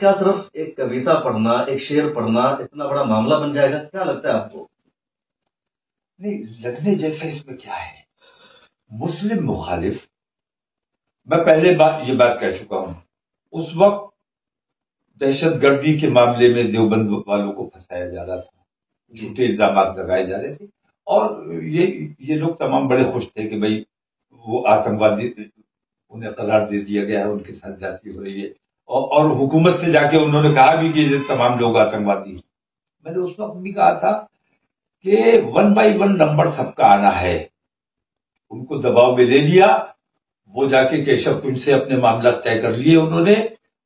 کیا صرف ایک کویتا پڑھنا، ایک شعر پڑھنا اتنا بڑا معاملہ بن جائے گا؟ کیا لگتا ہے آپ کو؟ نہیں، لگنے جیسا اس میں کیا ہے؟ مسلم مخالف، میں پہلے یہ بات کہہ چکا ہوں، اس وقت دہشت گردی کے معاملے میں دیوبند والوں کو پھنسایا جا رہا تھا، جھوٹے الزامات لگائے جا رہے تھے، اور یہ لوگ تمام بڑے خوش تھے کہ بھئی وہ آتنکوادی انہیں قرار دے دیا گیا ہے، ان کے ساتھ جاتی ہو رہی ہے، اور حکومت سے جا کے انہوں نے کہا بھی کہ یہ تمام لوگ آتنکوادی ہیں۔ میں نے اس وقت بھی کہا تھا کہ 1 by 1 نمبر سب کا آنا ہے، ان کو دباؤ میں لے لیا، وہ جا کے کیشو کنج سے اپنے معاملات طے کر لیے انہوں نے،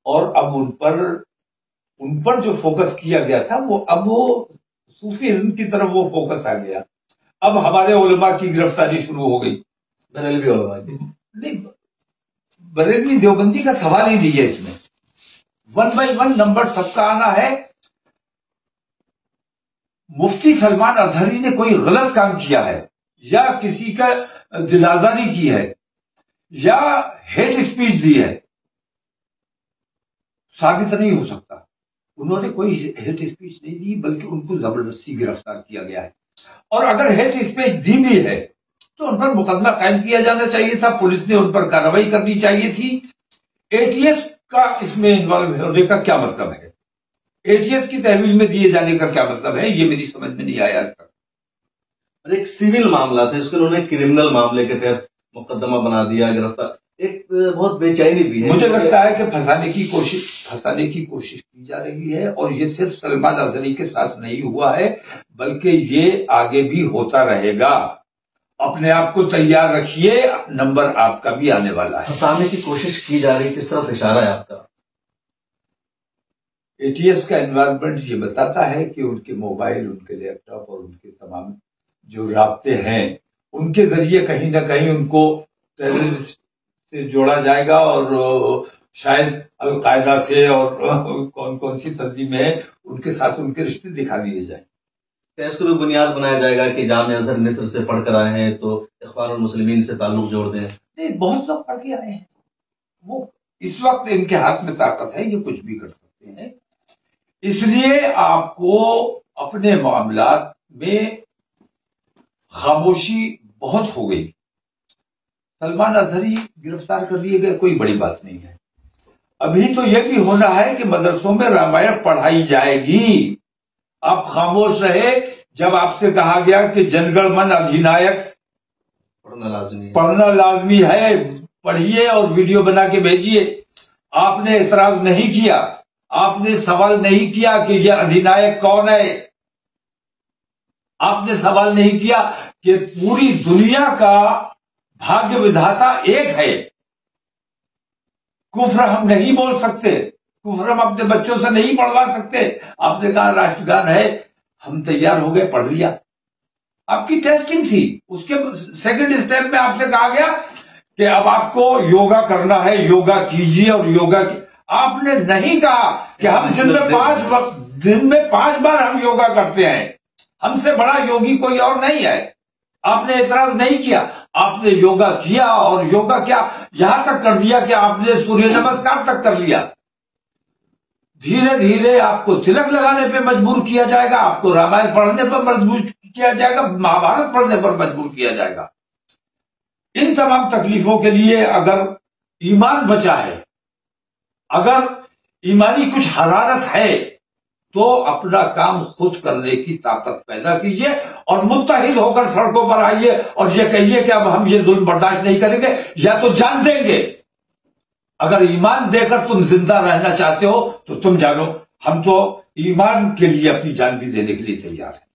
اور اب ان پر جو فوکس کیا گیا تھا اب وہ صوفیزم کی طرف وہ فوکس آ گیا۔ اب ہمارے علماء کی گرفتاری شروع ہو گئی، بریلوی علماء کی۔ نہیں، بریلوی دیوبندی کا سوال ہی نہیں ہے اس میں، 1 by 1 نمبر سب کا آنا ہے۔ مفتی سلمان اظہری نے کوئی غلط کام کیا ہے، یا کسی کا دل آزاری کی ہے، یا ہیٹ اسپیچ دی ہے، ثابت نہیں ہو سکتا۔ انہوں نے کوئی ہیٹ اسپیچ نہیں دی، بلکہ ان کو زبردستی گرفتار کیا گیا ہے، اور اگر ہیٹ اسپیچ دی بھی ہے تو ان پر مقدمہ قائم کیا جانا چاہیے تھا، پولیس نے ان پر کارروائی کرنی چاہیے تھی۔ اے ٹی ایس کا اس میں انوالو ہونے کا کیا مطلب ہے؟ اے ٹی ایس کی تحویل میں دیے جانے کا کیا مطلب ہے؟ یہ میری سمجھ میں نہیں آیا آج تک۔ ایک سول معاملہ تھا، اس کو انہوں نے کرمنل معاملے کے تحت مقدمہ بنا دیا، گرفتار۔ ایک بہت بے چینی بھی ہے، مجھے لگتا ہے کہ پھنسانے کی کوشش کی جا رہی ہے، اور یہ صرف سلمان اظہری کے ساتھ نہیں ہوا ہے، بلکہ یہ آگے بھی ہوتا رہے گا۔ اپنے آپ کو تیار رکھیے، نمبر آپ کا بھی آنے والا ہے۔ پھنسانے کی کوشش کی جا رہی، کس طرف اشارہ ہے آپ کا؟ اے ٹی ایس کا انوائرمنٹ یہ بتاتا ہے کہ ان کے موبائل، ان کے لیپ ٹاپ اور ان کے تمام جو رابطے ہیں، ان کے ذریعے کہیں نہ کہیں ان کو ٹیررسٹ سے جوڑا جائے گا، اور شاید القاعدہ سے اور کون سی تنظیمیں ہیں ان کے ساتھ ان کے رشتے دکھا دیے جائیں۔ اس کو بھی بنیاد بنایا جائے گا کہ جامعہ ازہر مصر سے پڑھ کر آئے ہیں تو اخوان المسلمین سے تعلق جوڑ دیں؟ نہیں، بہت لوگ پڑھ کے آئے ہیں، وہ اس وقت ان کے ہاتھ میں طاقت ہے، یہ کچھ بھی کر سکتے ہیں۔ اس لیے آپ کو اپنے معاملات میں خاموشی بہت ہو گئی۔ سلمان اظہری گرفتار کر لیے گئے، کوئی بڑی بات نہیں ہے۔ ابھی تو یہ بھی ہونا ہے کہ مدرسوں میں رامائن پڑھائی جائے گی۔ آپ خاموش رہے جب آپ سے کہا گیا کہ جن گن من ادھینائک پڑھنا لازمی ہے، پڑھیے اور ویڈیو بنا کے بھیجیے۔ آپ نے اعتراض نہیں کیا، آپ نے سوال نہیں کیا کہ یہ ادھینائک کون ہے، آپ نے سوال نہیں کیا کہ پوری دنیا کا بھاگیہ ودھاتا ایک ہے، کفر ہم نہیں بول سکتے، کفر ہم اپنے بچوں سے نہیں پڑھوا سکتے۔ آپ نے کہا راشٹر گان ہے، ہم تیار ہو گئے، پڑھ لیا۔ آپ کی ٹیسٹنگ تھی، اس کے سیکنڈ اسٹیپ میں آپ سے کہا گیا کہ اب آپ کو یوگا کرنا ہے، یوگا کیجیے، اور یوگا کی آپ نے نہیں کہا کہ ہم دن میں 5 بار ہم یوگا کرتے ہیں، ہم سے بڑا یوگی کوئی اور نہیں ہے۔ آپ نے اعتراض نہیں کیا، آپ نے یوگا کیا، اور یوگا کیا یہاں تک کر دیا کہ آپ نے سوریہ نمسکار تک کر لیا۔ دھیرے دھیرے آپ کو تلک لگانے پہ مجبور کیا جائے گا، آپ کو رامائن پڑھنے پر مجبور کیا جائے گا، مہابھارت پڑھنے پر مجبور کیا جائے گا۔ ان تمام تکلیفوں کے لیے اگر ایمان بچا ہے، اگر ایمانی کچھ حرارت ہے، تو اپنا کام خود کرنے کی طاقت پیدا کیجیے، اور متحد ہو کر سڑکوں پر آئیے، اور یہ کہیے کہ اب ہم یہ ظلم برداشت نہیں کریں گے، یا تو جان دیں گے۔ اگر ایمان دے کر تم زندہ رہنا چاہتے ہو تو تم جانو ہم تو ایمان کے لیے اپنی جان بھی دینے کے لیے تیار ہیں۔